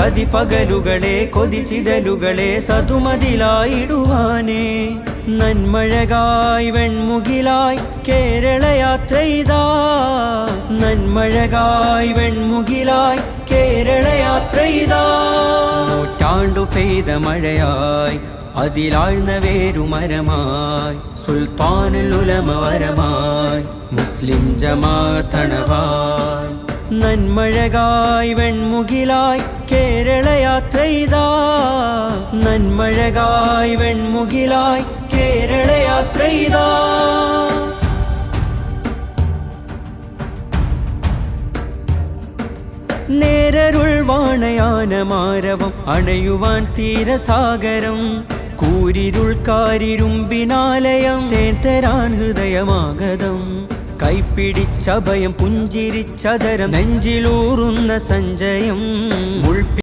അതിപകലുകളെ കൊതിച്ചിതലുകളെ സതുമതിലായിടുവാനേ നന്മഴകായി വെൺമുകിലായി കേരളയാത്രയിതാ നന്മഴകായി വെൺമുകിലായി കേരളയാത്രയിതാ നൂറ്റാണ്ടു പെയ്ത മഴയായി അതിലാഴ്ന്ന വേരുമരമായി സുൽത്താനുൽ ഉലമ വരമായി മുസ്ലിം ജമാഅത്തണവായി നന്മഴകായി വെൺമുകിലായി കേരളയാത്രയിതാ നന്മഴകായി വെൺമുകിലായി കേരളയാത്രയിതാ നേരരുൾ വാണയാനമാരവം അണയുവാൻ തീരസാഗരം കൂരിരുൾ കാരിരുമ്പിനാലയം തേൻ ഹൃദയമാഗതം കൈപ്പിടിച്ചഭയം പുഞ്ചിരിച്ചതരം നെഞ്ചിലൂറുന്ന സഞ്ചയം